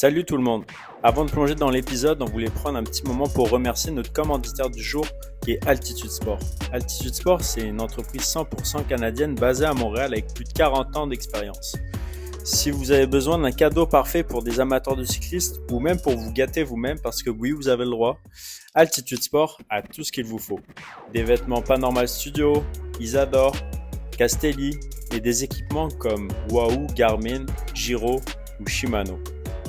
Salut tout le monde. Avant de plonger dans l'épisode, on voulait prendre un petit moment pour remercier notre commanditaire du jour qui est Altitude Sport. Altitude Sport, c'est une entreprise 100% canadienne basée à Montréal avec plus de 40 ans d'expérience. Si vous avez besoin d'un cadeau parfait pour des amateurs de cyclistes ou même pour vous gâter vous-même parce que oui, vous avez le droit, Altitude Sport a tout ce qu'il vous faut. Des vêtements Panormal Studio, Isadore, Castelli et des équipements comme Wahoo, Garmin, Giro ou Shimano.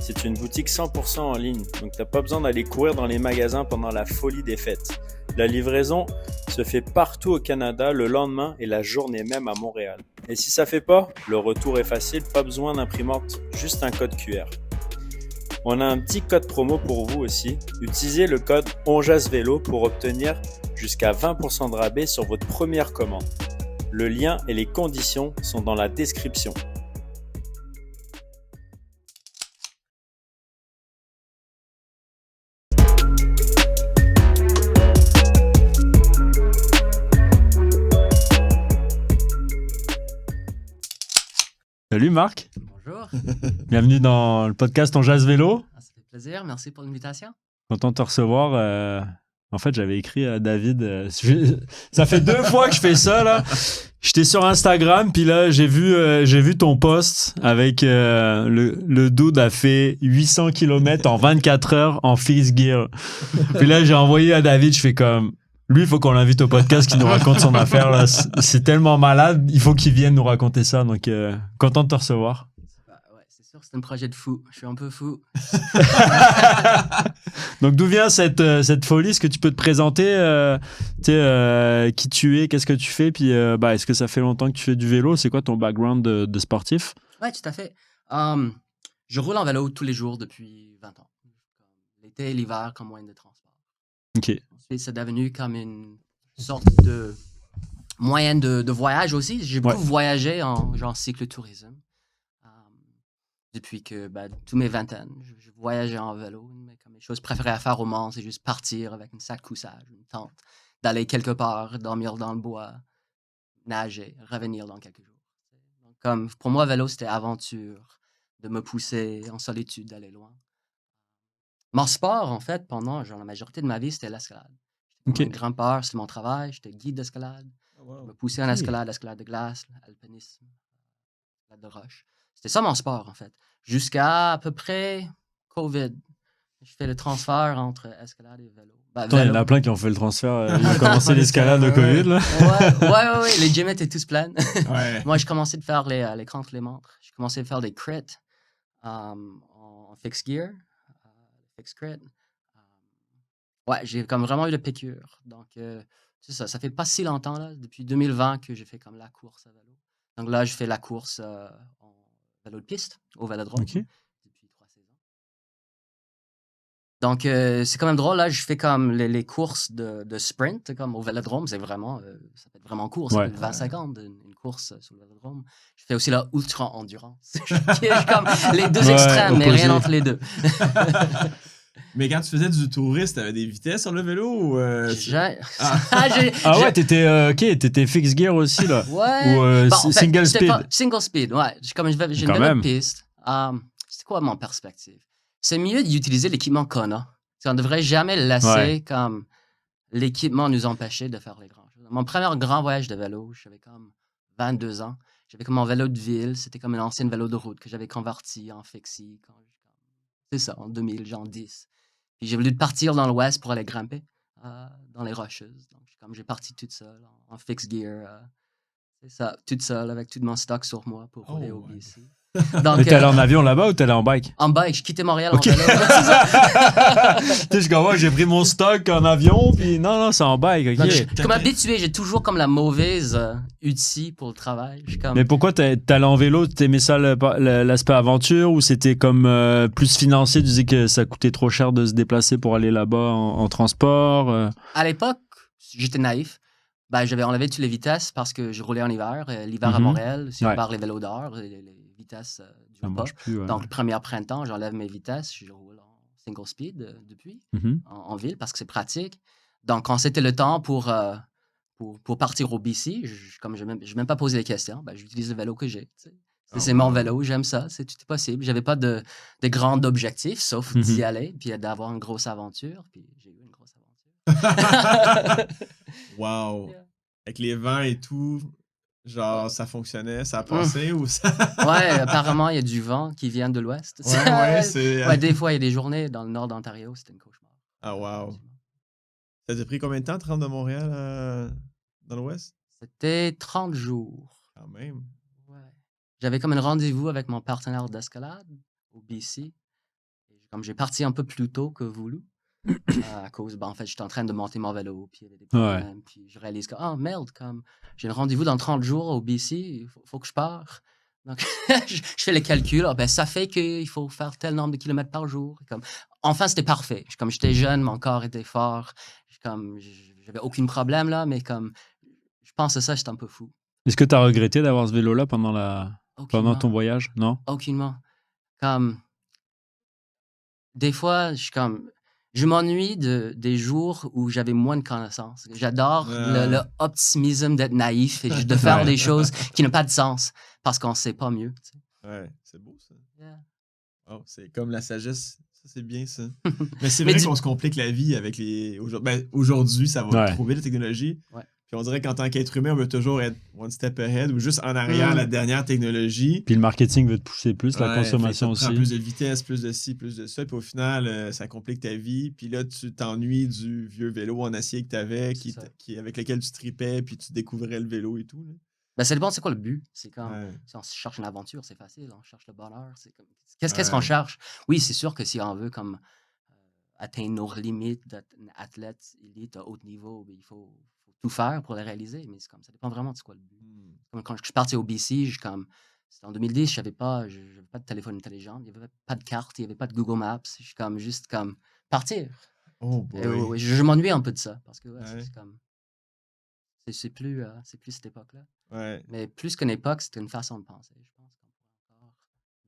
C'est une boutique 100% en ligne, donc t'as pas besoin d'aller courir dans les magasins pendant la folie des fêtes. La livraison se fait partout au Canada le lendemain et la journée même à Montréal. Et si ça fait pas, le retour est facile, pas besoin d'imprimante, juste un code QR. On a un petit code promo pour vous aussi. Utilisez le code ONJASVELO pour obtenir jusqu'à 20% de rabais sur votre première commande. Le lien et les conditions sont dans la description. Salut Marc, Bonjour, bienvenue dans le podcast On Jase Vélo. ça fait plaisir, merci pour l'invitation. Content de te recevoir. En fait, j'avais écrit à David, ça fait 2 fois que je fais ça là. J'étais sur Instagram, puis là j'ai vu ton post avec le dude a fait 800 km en 24 heures en fixed gear. Puis là j'ai envoyé à David, je fais comme lui, il faut qu'on l'invite au podcast, qu'il nous raconte son affaire là. C'est tellement malade, il faut qu'il vienne nous raconter ça. Donc content de te recevoir. Ouais, c'est sûr, c'est un projet de fou. Je suis un peu fou. Donc, d'où vient cette folie? Est-ce que tu peux te présenter qui tu es, qu'est-ce que tu fais? Puis, est-ce que ça fait longtemps que tu fais du vélo? C'est quoi ton background de sportif? Ouais, tout à fait. Je roule en vélo tous les jours depuis 20 ans. L'été et l'hiver comme moyen de transport. OK. Ensuite, c'est devenu comme une sorte de moyen de voyage aussi. J'ai beaucoup voyagé en genre cyclotourisme. Depuis que tous mes vingtaines, je voyageais en vélo. Mais comme les choses préférées à faire au monde, c'est juste partir avec une sac de couchage, une tente, d'aller quelque part, dormir dans le bois, nager, revenir dans quelques jours. Donc, comme pour moi, vélo, c'était aventure, de me pousser en solitude, d'aller loin. Mon sport, en fait, pendant la majorité de ma vie, c'était l'escalade. J'étais un grimpeur, c'était mon travail. J'étais guide d'escalade. Je me poussais en escalade de glace, alpinisme, escalade de roche. C'était ça mon sport, en fait. Jusqu'à peu près COVID. Je fais le transfert entre escalade et vélo. Attends, il y en a plein qui ont fait le transfert. Ils ont commencé l'escalade de COVID, là. Ouais. Les gyms étaient tous pleins. Moi, j'ai commencé de faire les contre-les-montres. J'ai commencé à faire des crits en fixed gear. Fixed crit. J'ai comme vraiment eu de piqûre. Donc, c'est ça. Ça fait pas si longtemps, là, depuis 2020, que j'ai fait comme la course à vélo. Donc là, je fais la course en vélo de piste, au Vélodrome, depuis 3 saisons. Donc, c'est quand même drôle, là, je fais comme les courses de sprint, comme au Vélodrome, c'est vraiment, ça peut être vraiment court, ça peut être 20 secondes, une course sur le Vélodrome. Je fais aussi la ultra-endurance. J'ai comme les deux extrêmes, mais rien entre les deux. Mais quand tu faisais du tourisme, t'avais des vitesses sur le vélo ou t'étais fixed gear aussi, là. Ouais. Ou single speed. Single speed, ouais. J'ai une vélo de piste. C'est quoi mon perspective? C'est mieux d'utiliser l'équipement qu'on a. On ne devrait jamais laisser comme l'équipement nous empêcher de faire les grands choses. Mon premier grand voyage de vélo, j'avais comme 22 ans. J'avais comme mon vélo de ville. C'était comme une ancienne vélo de route que j'avais converti en fixie. C'est ça, en 2000, genre 10. Puis j'ai voulu partir dans l'ouest pour aller grimper dans les rocheuses. Donc, j'ai parti toute seule en fixed gear. C'est ça, toute seule avec tout mon stock sur moi pour rouler au BC. Donc, mais t'es allé en avion là-bas ou t'es allé en bike? En bike, je quittais Montréal en vélo. Tu sais, j'ai pris mon stock en avion, puis non, c'est en bike. Okay. Donc, comme habitué, j'ai toujours comme la mauvaise outil pour le travail. Mais pourquoi t'es allé en vélo? T'aimais ça l'aspect aventure ou c'était comme plus financier? Tu disais que ça coûtait trop cher de se déplacer pour aller là-bas en transport? À l'époque, j'étais naïf. J'avais enlevé toutes les vitesses parce que je roulais en hiver. L'hiver à Montréal, si on parle les vélos d'or, les vitesses du bas. Donc, le premier printemps, j'enlève mes vitesses. Je roule en single speed depuis, en ville, parce que c'est pratique. Donc, quand c'était le temps pour partir au BC, je n'ai même pas posé les questions. J'utilise le vélo que j'ai. C'est mon vélo, j'aime ça, c'est tout est possible. J'avais pas de grands objectifs, sauf d'y aller, puis d'avoir une grosse aventure, puis j'ai eu une grosse aventure. Wow! Yeah. Avec les vents et tout, genre, ça fonctionnait, ça a Mmh. passé ou ça... Ouais, apparemment, il y a du vent qui vient de l'ouest. Ouais, c'est... Ouais, des fois, il y a des journées dans le nord d'Ontario, c'était un cauchemar. Ah, wow! Effectivement. Ça t'a pris combien de temps de te rendre de Montréal dans l'Ouest? C'était 30 jours. Quand même. Ouais. J'avais comme un rendez-vous avec mon partenaire d'escalade au BC. Et comme j'ai parti un peu plus tôt que voulu, à cause, en fait, j'étais en train de monter mon vélo, puis il y avait des problèmes, puis je réalise que, oh merde, comme j'ai un rendez-vous dans 30 jours au BC, il faut que je parte. Donc, je fais les calculs, ben, ça fait qu'il faut faire tel nombre de kilomètres par jour. Comme, enfin, c'était parfait. Comme j'étais jeune, mon corps était fort, comme j'avais aucun problème là, mais comme je pense à ça, j'étais un peu fou. Est-ce que tu as regretté d'avoir ce vélo-là pendant Aucunement. ton voyage? Non? Aucunement. Comme, des fois, je m'ennuie des jours où j'avais moins de connaissances. J'adore le optimisme d'être naïf et de faire des choses qui n'ont pas de sens parce qu'on ne sait pas mieux. Tu sais. Ouais, c'est beau ça. Yeah. Oh, c'est comme la sagesse. Ça, c'est bien ça. Mais c'est vrai qu'on se complique la vie avec les... Aujourd'hui, ça va trop vite, la technologie. Ouais. Puis on dirait qu'en tant qu'être humain, on veut toujours être one step ahead ou juste en arrière la dernière technologie. Puis le marketing veut te pousser plus, la consommation ça aussi. prend plus de vitesse, plus de ci, plus de ça. Puis au final, ça complique ta vie. Puis là, tu t'ennuies du vieux vélo en acier que tu avais, avec lequel tu tripais, puis tu découvrais le vélo et tout. Là. Ben, ça dépend, c'est quoi le but? C'est comme, si on cherche une aventure, c'est facile, on cherche le bonheur. Qu'est-ce qu'on cherche? Oui, c'est sûr que si on veut comme atteindre nos limites d'être un athlète élite à haut niveau, ben, il faut tout faire pour le réaliser, mais comme, ça dépend vraiment de quoi le but. Comme quand je suis parti au BC, c'était en 2010, je n'avais pas de téléphone intelligent, il n'y avait pas de carte, il n'y avait pas de Google Maps, juste comme partir. Oh boy. Je m'ennuie un peu de ça, parce que c'est comme... C'est plus cette époque-là. Ouais. Mais plus qu'une époque, c'est une façon de penser. Je pense qu'on peut encore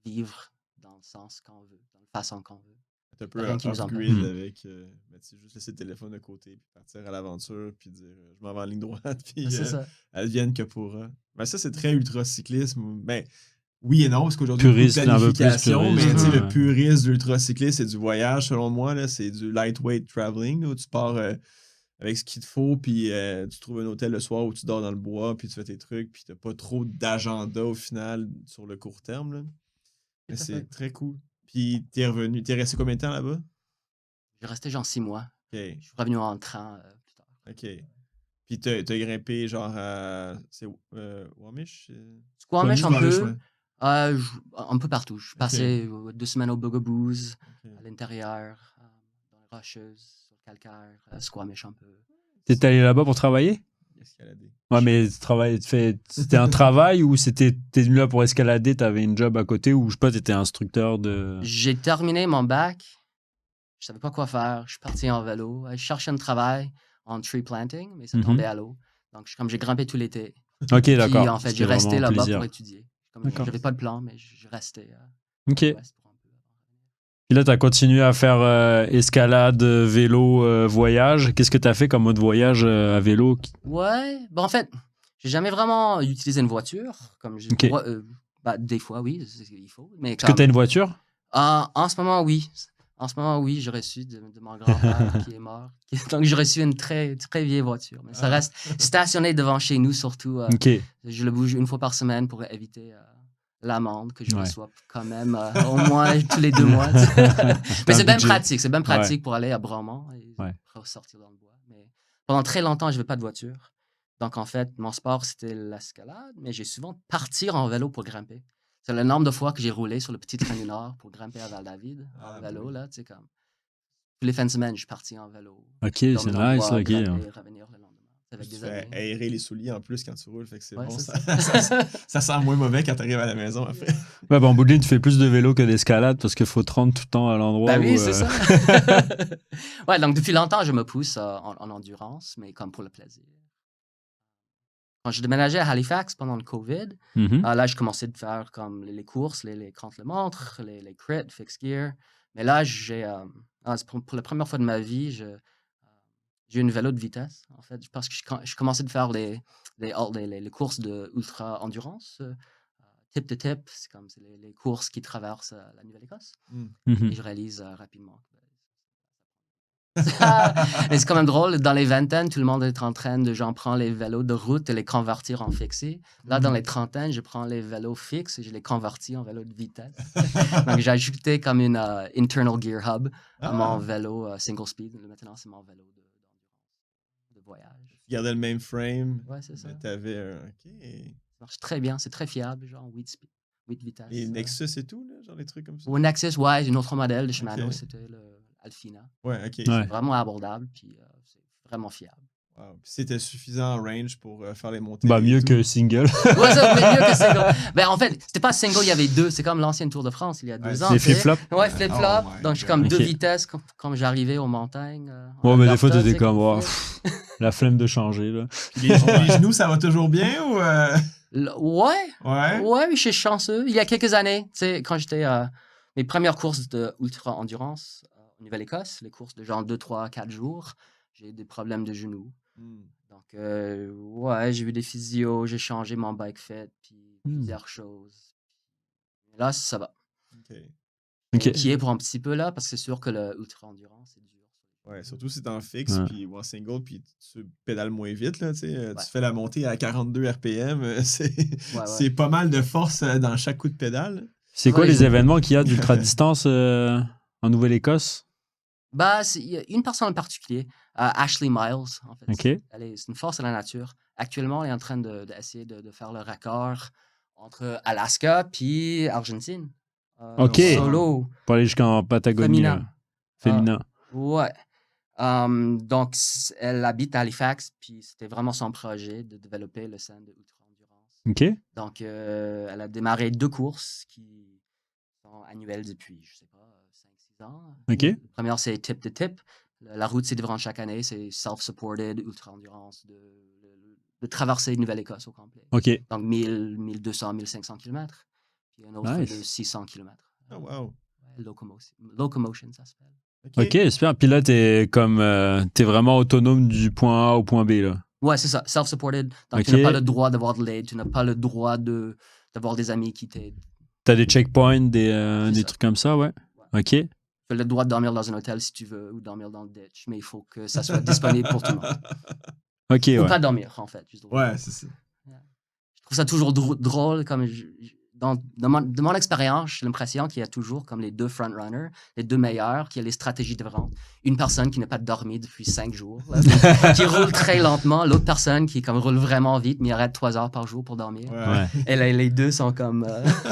vivre dans le sens qu'on veut, dans la façon qu'on veut. Un peu upgrade avec juste laisser le téléphone de côté, puis partir à l'aventure, puis dire je m'en vais en ligne droite, puis elle vienne que pourra. Ben, ça, c'est très ultra cyclisme. Ben, oui et non, parce qu'aujourd'hui, il y a beaucoup de planification, mais le purisme de l'ultracyclisme, c'est du voyage, selon moi. Là, c'est du lightweight traveling, là, où tu pars avec ce qu'il te faut, puis tu trouves un hôtel le soir où tu dors dans le bois, puis tu fais tes trucs, puis tu n'as pas trop d'agenda au final sur le court terme. Là. Mais c'est très cool. Puis t'es resté combien de temps là-bas? Je restais genre 6 mois. Okay. Je suis revenu en train plus tard. OK. Puis t'as grimpé genre à... C'est Squamish? Squamish un peu. Un peu partout. Je suis passé 2 semaines au Bugaboos, à l'intérieur, dans les rocheuses, sur le calcaire, Squamish un peu. T'es allé là-bas pour travailler? Escalader. Ouais, mais c'était un travail ou t'es venu là pour escalader, t'avais une job à côté ou je sais pas, t'étais instructeur de... J'ai terminé mon bac, je savais pas quoi faire, je suis parti en vélo, je cherchais un travail en tree planting, mais ça tombait à l'eau. Donc, j'ai grimpé tout l'été. Ok, d'accord. Puis, en fait, j'ai resté là-bas pour étudier. J'avais pas de plan, mais je restais. Ok. Puis là, tu as continué à faire escalade, vélo, voyage. Qu'est-ce que tu as fait comme mode voyage à vélo? Ouais, en fait, j'ai jamais vraiment utilisé une voiture. Comme des fois, oui, il faut. Est-ce que tu as une voiture? En ce moment, oui. En ce moment, oui, j'ai reçu de mon grand-père qui est mort. Donc, j'ai reçu une très, très vieille voiture. Mais ça reste stationné devant chez nous, surtout. Je le bouge une fois par semaine pour éviter l'amende que je reçois quand même au moins tous les 2 mois. Mais c'est bien pratique. C'est bien pratique pour aller à Bromont et sortir dans le bois. Mais pendant très longtemps, je n'avais pas de voiture. Donc, en fait, mon sport, c'était l'escalade. Mais j'ai souvent partir en vélo pour grimper. C'est le nombre de fois que j'ai roulé sur le petit train du Nord pour grimper à Val-David en vélo. Là, tu sais, comme... Tous les fins de semaine, je suis parti en vélo. Ok, c'est nice. Revenir le lendemain. Tu fais aérer les souliers en plus quand tu roules, fait que c'est bon. Ça sent moins mauvais quand tu arrives à la maison, en fait. Ouais, en bout de ligne, tu fais plus de vélo que d'escalade parce qu'il faut te rendre tout le temps à l'endroit. Oui, c'est ça. Ouais, donc depuis longtemps, je me pousse en endurance, mais comme pour le plaisir. Quand j'ai déménagé à Halifax pendant le COVID, là, je commençais de faire comme les courses, les contre-la-montre, les crits, fixed gear. Mais là, pour la première fois de ma vie, j'ai eu une vélo de vitesse, en fait, parce que je commençais de faire les courses de ultra-endurance, tip to tip, c'est comme les courses qui traversent la Nouvelle-Écosse. Mhm. Et je réalise rapidement. Mais c'est quand même drôle, dans les vingtaines, tout le monde est en train de, genre, prendre les vélos de route et les convertir en fixés. Là, dans les trentaines, je prends les vélos fixes et je les convertis en vélos de vitesse. Donc, j'ai ajouté comme une internal gear hub à mon vélo single speed. Maintenant, c'est mon vélo de voyage. Tu gardais le même frame. Ouais, c'est ça. Mais t'avais un... OK. Ça marche très bien, c'est très fiable, genre 8 vitesses. Et Nexus et tout, là, genre des trucs comme ça? Au Nexus, ouais, une autre modèle de Shimano, c'était le Alfina. Ouais, OK. Ouais. C'est vraiment abordable, puis c'est vraiment fiable. Wow. Puis c'était suffisant en range pour faire les montées. Bah, mieux que single. Ouais, ça, mais mieux que single. Ben, en fait, c'était pas single, il y avait deux. C'est comme l'ancienne Tour de France, il y a 2 ans. Les flip-flops. Ouais, flip-flop. Oh my Donc, je suis comme God. 2 Ok. vitesses quand j'arrivais aux montagnes. Ouais, mais des fois, Alberta, t'étais comme, comme wow, la flemme de changer, là. Les genoux, ça va toujours bien ou... Ouais. Ouais? Ouais, je suis chanceux. Il y a quelques années, tu sais, quand j'étais mes premières courses de ultra-endurance en Nouvelle-Écosse, les courses de genre 2, 3, 4 jours, j'ai eu des problèmes de genoux. Donc, ouais, j'ai eu des physios, j'ai changé mon bike fit, puis plusieurs choses. Et là, ça va. Ok. Qui est pour un petit peu là, parce que c'est sûr que le ultra-endurance, c'est dur. Ouais, surtout si t'es en fixe, Ouais. puis ou en single, puis tu pédales moins vite, là, tu sais. Ouais. Tu fais la montée à 42 RPM, c'est Ouais. pas mal de force dans chaque coup de pédale. C'est quoi Ouais, les événements qu'il y a d'ultra-distance en Nouvelle-Écosse? Bah, il y a une personne en particulier, Ashley Miles, en fait. Ok. C'est une force de la nature. Actuellement, elle est en train d'essayer de faire le raccord entre Alaska puis Argentine. Ok. Solo. Pour aller jusqu'en Patagonie. Féminin. là. Féminin. Ouais. Donc, elle habite à Halifax, puis c'était vraiment son projet de développer le scène de ultra-endurance. Ok. Donc, elle a démarré 2 courses qui sont annuelles depuis, je sais pas, 5-6 ans. Ok. La première, c'est tip to tip. La route, c'est différent chaque année. C'est self-supported, ultra-endurance, de traverser Nouvelle-Écosse au complet. Ok. Donc, 1000, 1200, 1500 km. Puis un autre Nice. de 600 km. Oh, wow. Ouais, Locomotion, ça s'appelle. Ok, super. Puis là, t'es vraiment autonome du point A au point B, là. Ouais, c'est ça, self-supported. Donc, Ok. tu n'as pas le droit d'avoir de l'aide, tu n'as pas le droit d'avoir des amis qui t'aident. T'as des checkpoints, des ça. trucs comme ça, ouais. Ok. Tu as le droit de dormir dans un hôtel si tu veux, ou dormir dans le ditch, mais il faut que ça soit disponible pour tout le monde. Ok, Ou ouais. pas dormir, en fait. Juste Ouais, c'est ça. Je trouve ça toujours drôle, comme de mon expérience, j'ai l'impression qu'il y a toujours comme les 2 frontrunners, les 2 meilleurs, qui ont les stratégies différentes. Une personne qui n'a pas dormi depuis 5 jours, là, qui roule très lentement, l'autre personne qui comme roule vraiment vite, mais arrête 3 heures par jour pour dormir. Ouais. Et là, les 2 sont comme...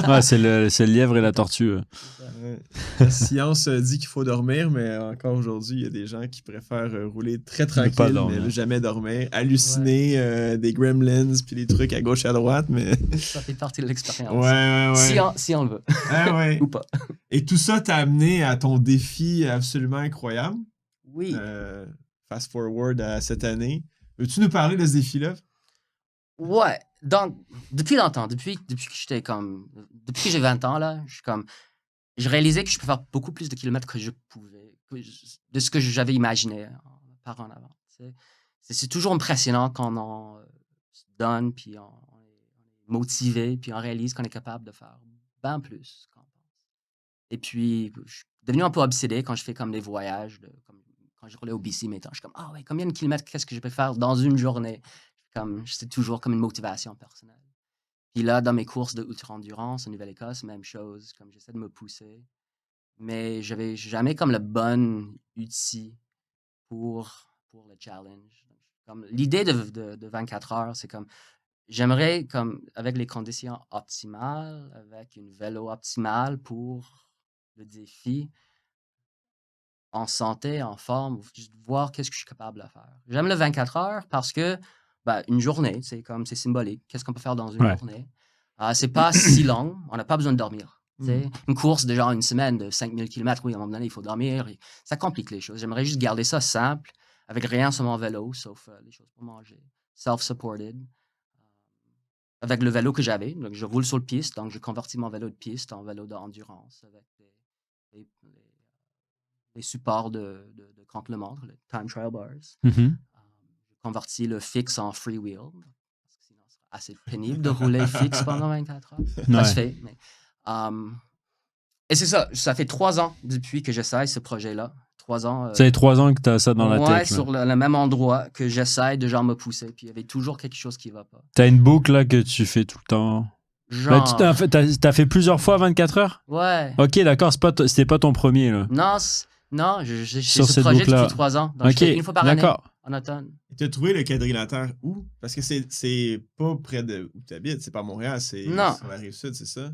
Ouais, c'est le lièvre et la tortue. Ouais. La science dit qu'il faut dormir, mais encore aujourd'hui, il y a des gens qui préfèrent rouler très pas tranquille, dormir. mais jamais dormir, halluciner des gremlins puis des trucs à gauche et à droite, mais... Ça fait partie de l'expérience. Ouais. Si on le veut. Ouais. Ou pas. Et tout ça t'a amené à ton défi absolument incroyable. Oui. Fast forward à cette année. Veux-tu nous parler de ce défi-là? Ouais. Donc, depuis longtemps, depuis que j'ai 20 ans, là, je réalisais que je peux faire beaucoup plus de kilomètres que je pouvais, de ce que j'avais imaginé par en avant. C'est toujours impressionnant quand on se donne, puis on est motivé, puis on réalise qu'on est capable de faire bien plus qu'on pense. Et puis, je suis devenu un peu obsédé quand je fais comme des voyages, quand je roulais au BC maintenant. Je suis comme, ah ouais, combien de kilomètres qu'est-ce que je peux faire dans une journée? C'est toujours comme une motivation personnelle. Puis là, dans mes courses de ultra-endurance en Nouvelle-Écosse, même chose, comme j'essaie de me pousser. Mais j'avais jamais comme le bon outil pour le challenge. Comme l'idée de 24 heures, c'est comme j'aimerais comme avec les conditions optimales, avec une vélo optimale pour le défi, en santé, en forme, juste voir qu'est-ce que je suis capable de faire. J'aime le 24 heures parce que une journée, c'est symbolique. Qu'est-ce qu'on peut faire dans une journée? C'est pas si long, on n'a pas besoin de dormir. Une course de genre une semaine de 5000 km, oui, à un moment donné, il faut dormir. Ça complique les choses. J'aimerais juste garder ça simple, avec rien sur mon vélo, sauf les choses pour manger. Self-supported. Avec le vélo que j'avais, donc je roule sur le piste, donc je convertis mon vélo de piste en vélo d'endurance avec les supports de contre-la-montre, les time trial bars. Je convertis le fixe en freewheel, parce que sinon, ce sera assez pénible de rouler fixe pendant 24 heures. Ouais. Ça se fait. Mais, et c'est ça. Ça fait 3 ans depuis que j'essaye ce projet-là. 3 ans. Ça fait 3 ans que tu as ça dans la tête. Ouais, sur le même endroit que j'essaye de genre me pousser. Puis il y avait toujours quelque chose qui va pas. Tu as une boucle là que tu fais tout le temps. Genre. Là, t'as fait plusieurs fois 24 heures? Ouais. Ok, d'accord, c'était pas ton premier là. Non, j'ai Sur ce cette projet boucle-là. depuis 3 ans. Donc, je Ok, fais une fois par année, d'accord. en automne. Tu as trouvé le quadrilatère où? Parce que c'est pas près de où tu habites, c'est pas à Montréal, c'est Non. sur la Rive-Sud, c'est ça?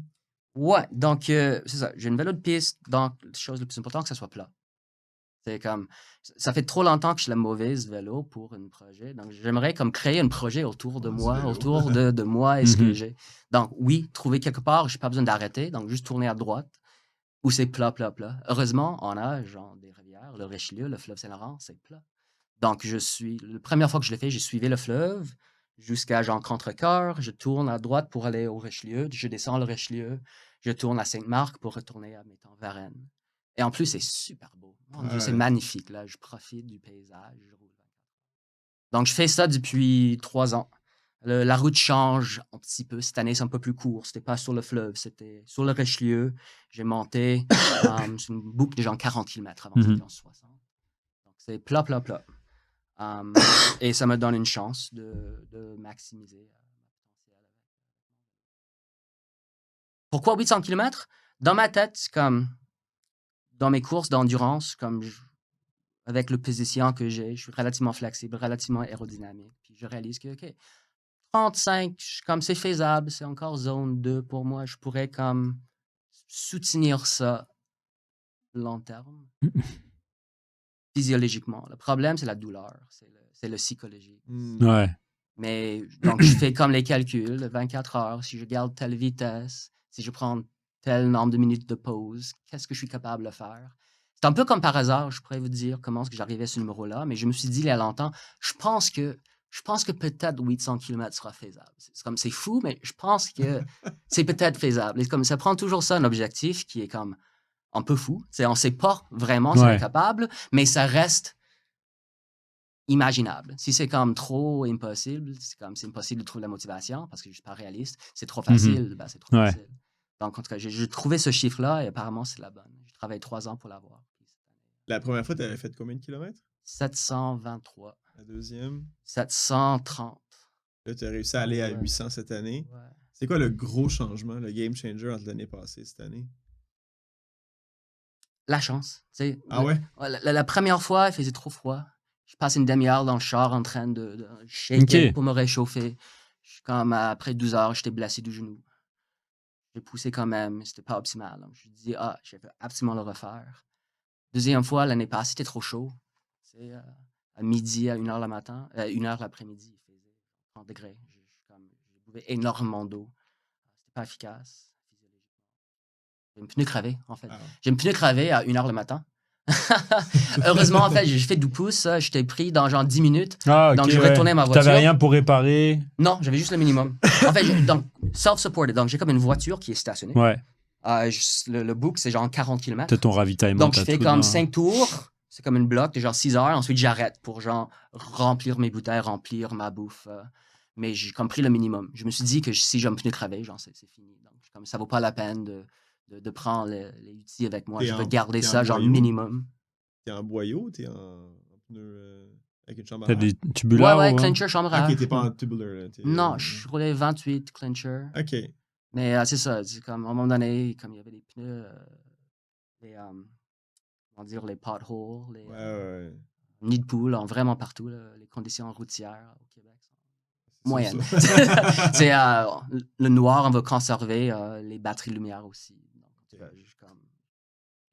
Ouais, donc c'est ça. J'ai une vélo de piste. Donc, la chose la plus importante, que ça soit plat. C'est comme, ça fait trop longtemps que je suis la mauvaise vélo pour un projet. Donc, j'aimerais comme créer un projet autour de moi, autour de moi et ce que j'ai. Donc, oui, trouver quelque part, j'ai pas besoin d'arrêter. Donc, juste tourner à droite où c'est plat, plat, plat. Heureusement, on a genre des rivières, le Richelieu, le fleuve Saint-Laurent, c'est plat. Donc, la première fois que je l'ai fait, j'ai suivi le fleuve jusqu'à genre Contrecœur. Je tourne à droite pour aller au Richelieu. Je descends le Richelieu. Je tourne à Sainte-Marc pour retourner à, mettons, Varennes. Et en plus, c'est super beau. Mon Dieu, c'est magnifique. Là, je profite du paysage. Je roule. Donc, je fais ça depuis 3 ans. La route change un petit peu. Cette année, c'est un peu plus court. C'était pas sur le fleuve, c'était sur le Richelieu. J'ai monté c'est une boucle de genre 40 km avant c'était en 60. Donc, c'est plat, plat, plat. Et ça me donne une chance de maximiser ma potentiel. Pourquoi 800 km? Dans ma tête, c'est comme dans mes courses d'endurance, avec le position que j'ai, je suis relativement flexible, relativement aérodynamique. Puis je réalise que, OK, 35, comme c'est faisable, c'est encore zone 2 pour moi. Je pourrais comme soutenir ça long terme, physiologiquement. Le problème, c'est la douleur, c'est le psychologique. Ouais. Mais donc, je fais comme les calculs, 24 heures, si je garde telle vitesse, si je prends tel nombre de minutes de pause, qu'est-ce que je suis capable de faire? C'est un peu comme par hasard, je pourrais vous dire comment est-ce que j'arrivais à ce numéro-là, mais je me suis dit il y a longtemps, je pense que peut-être 800 km sera faisable. C'est fou, mais je pense que c'est peut-être faisable. Et comme ça prend toujours ça, un objectif qui est comme un peu fou. On ne sait pas vraiment si on est capable, mais ça reste imaginable. Si c'est comme trop impossible, c'est impossible de trouver la motivation parce que je suis pas réaliste. C'est trop facile, ben c'est trop facile. Donc, en tout cas, j'ai trouvé ce chiffre-là et apparemment, c'est la bonne. Je travaille 3 ans pour l'avoir. La première fois, tu avais fait combien de kilomètres? 723. La deuxième? 730. Là, tu as réussi à aller à 800 cette année. Ouais. C'est quoi le gros changement, le game changer entre l'année passée et cette année? La chance. Ah ouais? La première fois, il faisait trop froid. Je passe une demi-heure dans le char en train de shaker pour me réchauffer. Comme après 12 heures, j'étais blessé du genou. J'ai poussé quand même, c'était pas optimal. Donc, je me dis, je vais absolument le refaire. Deuxième fois, l'année passée, c'était trop chaud. À midi, à 1h le matin, 1h l'après-midi, il faisait 30 degrés. Je buvais énormément d'eau. C'était pas efficace. J'ai une pneu crevée, en fait. J'ai une pneu crevée à 1h le matin. Heureusement, en fait, j'ai fait du pouce. J'étais pris dans genre 10 minutes. Donc, je retournais à ma voiture. T'avais rien pour réparer? Non, j'avais juste le minimum. En fait, donc, self-supported. Donc, j'ai comme une voiture qui est stationnée. Ouais. Le book, c'est genre 40 km. T'as ton ravitaillement. Donc, je fais comme 5 tours. C'est comme une bloc de genre 6 heures. Ensuite, j'arrête pour genre remplir mes bouteilles, remplir ma bouffe. Mais j'ai comme pris le minimum. Je me suis dit que si j'ai un pneu crevé, genre, c'est fini. Donc, comme ça vaut pas la peine de prendre les outils avec moi. Je veux garder ça, genre, minimum. T'es en boyau ou t'es en pneu avec une chambre à air? air? T'as des tubulaires? Ouais, clincher, chambre à air. Ok, t'es pas en tubular. Non, je roulais 28 clincher. Ok. Mais c'est ça, c'est comme à un moment donné, comme il y avait des pneus, comment dire, les potholes, les nids de poules, vraiment partout, là, les conditions routières au Québec sont moyennes. C'est le noir, on va conserver les batteries de lumière aussi. Donc, je suis comme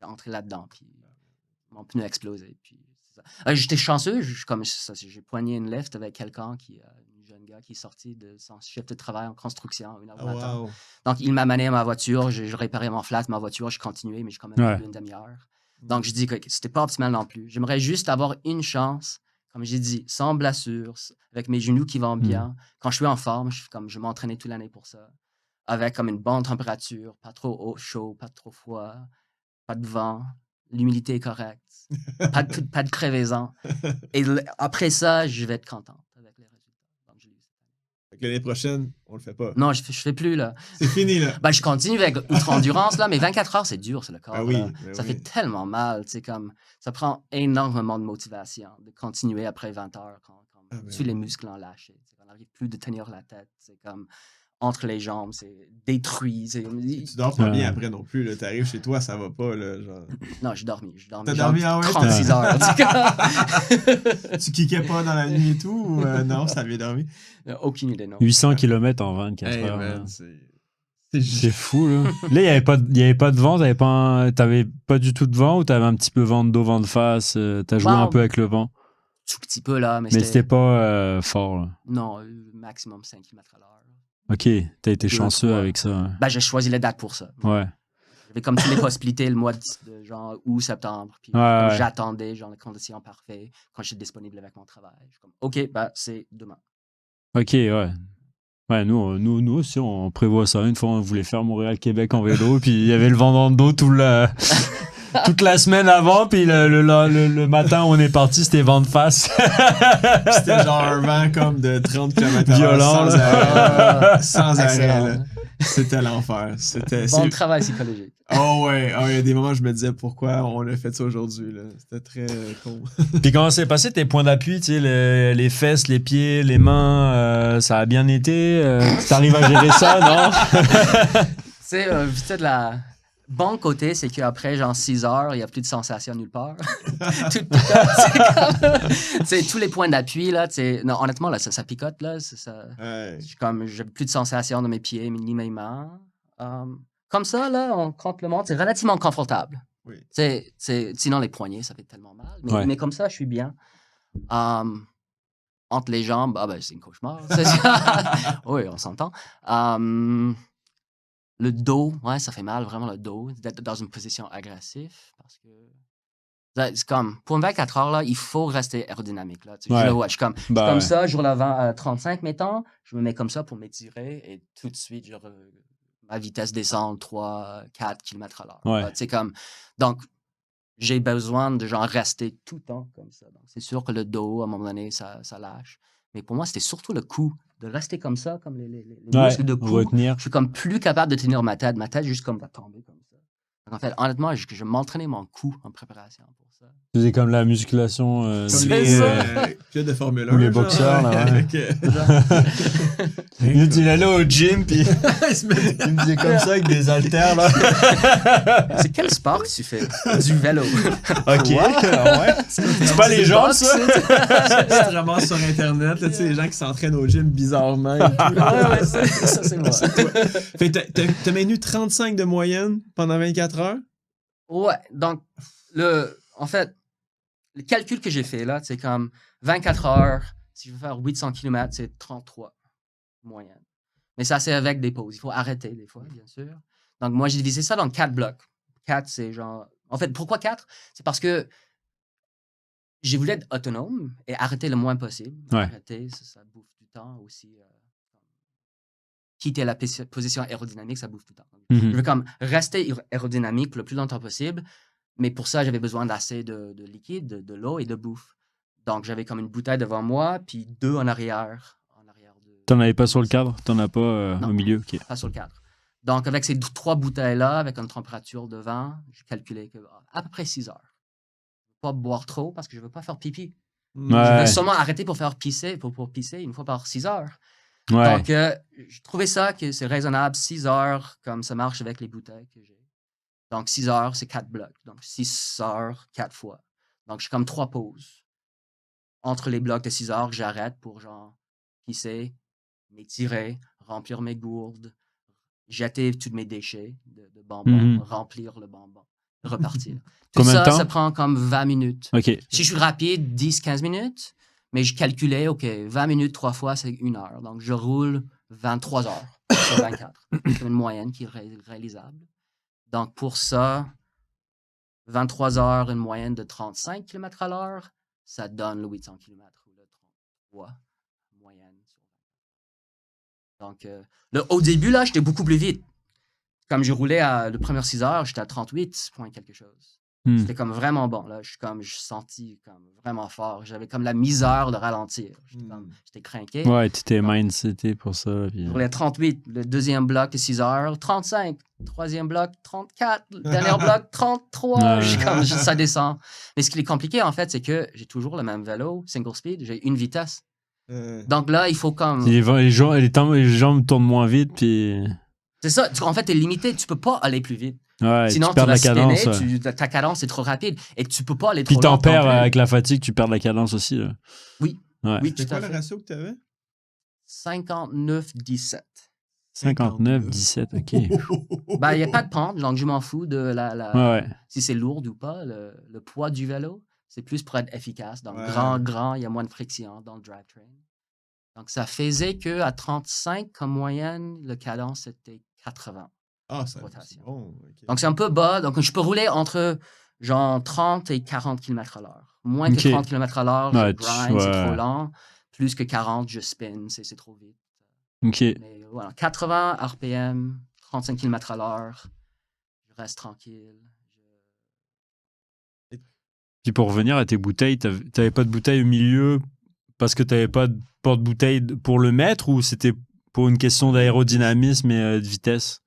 entré là-dedans, puis mon pneu a explosé. Puis, j'étais chanceux, j'ai poigné une lift avec quelqu'un un jeune gars qui est sorti de son chef de travail en construction à 1h du matin. Wow. Donc, il m'a mené à ma voiture, j'ai réparé mon flat, ma voiture, j'ai continué, mais j'ai quand même eu une demi-heure. Donc, je dis que c'était pas optimal non plus. J'aimerais juste avoir une chance, comme j'ai dit, sans blessure, avec mes genoux qui vont bien. Quand je suis en forme, je m'entraînais toute l'année pour ça. Avec comme une bonne température, pas trop chaud, pas trop froid, pas de vent, l'humidité est correcte, pas de crevaison. Et après ça, je vais être contente avec les résultats. Donc, l'année prochaine, on le fait pas. Non, je fais plus, là. C'est fini, là. Ben, je continue avec ultra-endurance, là, mais 24 heures, c'est dur, c'est le corps. Ben oui, là. ben Ça oui. fait tellement mal, tu sais, comme... Ça prend énormément de motivation de continuer après 20 heures quand Ah, ben tous les oui. muscles ont lâché. On n'arrive plus de tenir la tête. C'est comme... Entre les jambes, c'est détruit. Tu dors pas bien après non plus, là. T'arrives chez toi, ça va pas, là, genre... Non, j'ai dormi. T'as genre dormi, ah ouais? 36 heures. Tu kickais pas dans la nuit et tout, ou non, ça avait dormi? Aucune idée, non. 800 km en 24 Hey, heures. man, là. c'est C'est fou, là. Là, il n'y avait pas de vent, t'avais pas du tout de vent ou t'avais un petit peu vent de dos, vent de face, t'as joué un peu avec le vent? Tout petit peu, là, mais c'était pas fort, là. Non, maximum 5 km à l'heure. Ok, t'as été chanceux avec ça. Hein. Ben, j'ai choisi les dates pour ça. Ouais. J'avais comme tous les possibilités le mois de genre août, septembre. Puis j'attendais, genre, les conditions parfaites quand j'étais disponible avec mon travail. Je suis comme, OK, ben, c'est demain. Ok, ouais. Ouais, nous aussi, on prévoit ça. Une fois, on voulait faire Montréal-Québec en vélo, puis il y avait le vent dans le dos toute la semaine avant, puis le matin où on est parti, c'était vent de face. C'était genre un vent comme de 30 km/h. Violent, sans arrêt. Sans arrêt, là. Excellent. C'était l'enfer. Bon travail psychologique. Oh ouais, il y a des moments où je me disais pourquoi on a fait ça aujourd'hui, là. C'était très con. Puis comment c'est passé tes points d'appui, tu sais, les fesses, les pieds, les mains, ça a bien été? T'arrives à gérer ça, non? Tu sais, peut-être la bon côté, c'est qu'après, genre 6 heures, il n'y a plus de sensation nulle part. Tous les points d'appui, là, non, honnêtement, là, ça picote, là. Ouais. J'ai plus de sensation dans mes pieds, ni mes mains. Comme ça, là, on compte le monde, c'est relativement confortable. Oui. Sinon, les poignets, ça fait tellement mal. Mais comme ça, je suis bien. Entre les jambes, c'est une cauchemar. Oui, on s'entend. Le dos, ouais, ça fait mal, vraiment le dos, d'être dans une position agressive. Parce que c'est comme, pour une 24 heures, là, il faut rester aérodynamique. Là. Je le vois, je suis comme ça, je roule à 35, mettons, je me mets comme ça pour m'étirer et tout de suite, ma vitesse descend 3-4 km à l'heure. Ouais. Donc, j'ai besoin de genre rester tout le temps comme ça. Donc, c'est sûr que le dos, à un moment donné, ça lâche. Mais pour moi, c'était surtout le cou. De rester comme ça, comme les muscles de cou. Retenir. Je suis comme plus capable de tenir ma tête. Ma tête, juste comme va tomber comme ça. Donc, en fait, honnêtement, je m'entraînais mon cou en préparation pour ça. Tu faisais comme la musculation. Comme les pilotes de Formule 1. Ou les boxeurs, là. Ouais. Il allait au gym, puis il me faisait comme ça avec des haltères, là. C'est quel sport que tu fais? Du vélo. Ok, ouais. C'est pas les jambes, ça? Tu te ramasses sur Internet, là, tu sais, les gens qui s'entraînent au gym bizarrement. Et tout. Ouais, ça, c'est moi. Fait que t'as maintenu 35 de moyenne pendant 24 heures? Ouais, donc, en fait, le calcul que j'ai fait là, c'est comme 24 heures, si je veux faire 800 km, c'est 33 moyenne. Mais ça, c'est avec des pauses. Il faut arrêter des fois, bien sûr. Donc, moi, j'ai divisé ça dans 4 blocs. 4, c'est genre... En fait, pourquoi 4? C'est parce que j'ai voulu être autonome et arrêter le moins possible. Ouais. Arrêter, ça bouffe du temps aussi. Quitter la position aérodynamique, ça bouffe du temps. Mm-hmm. Je veux comme rester aérodynamique pour le plus longtemps possible. Mais pour ça, j'avais besoin d'assez de liquide, de l'eau et de bouffe. Donc, j'avais comme une bouteille devant moi, puis 2 en arrière. T'en avais pas sur le cadre? T'en as pas au milieu? Okay. Pas sur le cadre. Donc, avec ces 3 bouteilles-là, avec une température de 20, j'ai calculé à peu près 6 heures. Je ne veux pas boire trop parce que je ne veux pas faire pipi. Ouais. Je veux seulement arrêter pour faire pisser, pour pisser une fois par 6 heures. Ouais. Donc, je trouvais ça que c'est raisonnable, 6 heures, comme ça marche avec les bouteilles que j'ai. Donc, 6 heures, c'est 4 blocs. Donc, 6 heures, 4 fois. Donc, j'ai comme 3 pauses. Entre les blocs de 6 heures, j'arrête pour genre pisser, m'étirer, remplir mes gourdes, jeter tous mes déchets de bonbons, remplir le bonbon, repartir. Tout ça, ça prend comme 20 minutes. Okay. Si je suis rapide, 10-15 minutes, mais je calculais, OK, 20 minutes 3 fois, c'est 1 heure. Donc, je roule 23 heures sur 24. C'est une moyenne qui est réalisable. Donc, pour ça, 23 heures, une moyenne de 35 km à l'heure, ça donne le 800 km ou le 33 moyenne. Donc, au début, là, j'étais beaucoup plus vite. Comme je roulais le premier 6 heures, j'étais à 38 points quelque chose. C'était comme vraiment bon. Là. Je sentis comme vraiment fort. J'avais comme la misère de ralentir. J'étais craqué. Ouais, tu t'es mindseté pour ça. Puis... Pour les 38, le deuxième bloc de 6 heures, 35. Troisième bloc, 34. Le dernier bloc, 33. Ça descend. Mais ce qui est compliqué, en fait, c'est que j'ai toujours le même vélo, single speed. J'ai une vitesse. Donc là, il faut comme... Les jambes tournent moins vite, puis... C'est ça. En fait, t'es limité. Tu peux pas aller plus vite. Ouais, sinon, tu perds la cadence. Ta cadence est trop rapide et tu peux pas aller trop puis vite. Puis t'en perds avec la fatigue, tu perds la cadence aussi. Là. Oui. Ouais. Oui, c'est quoi le ratio que tu avais? 59-17. 59-17, OK. Ben, il n'y a pas de pente, donc je m'en fous de si c'est lourd ou pas. Le poids du vélo, c'est plus pour être efficace. Donc, grand, il y a moins de friction dans le drivetrain. Donc, ça faisait qu'à 35, comme moyenne, le cadence, c'était 80. Ah, c'est bon. Okay. Donc, c'est un peu bas. Donc, je peux rouler entre genre 30 et 40 km/h. Moins que 30 km/h, je grind, c'est trop lent. Plus que 40, je spin, c'est trop vite. OK. Mais voilà, 80 RPM, 35 km/h, je reste tranquille. Puis pour revenir à tes bouteilles, t'avais pas de bouteille au milieu parce que t'avais pas de porte-bouteille pour le mettre ou c'était pour une question d'aérodynamisme et de vitesse?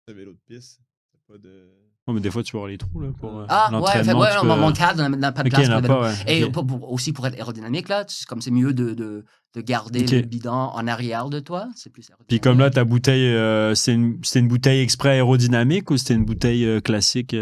Le vélo de piste, c'est pas de... Oh, mais des fois, tu vas avoir les trous là, pour l'entraînement. Mon cadre n'a pas de place pour le vélo. Et okay. Aussi pour être aérodynamique, là, comme c'est mieux de garder le bidon en arrière de toi, c'est plus aérodynamique. Puis comme là, ta bouteille, c'était une bouteille exprès aérodynamique ou c'était une bouteille classique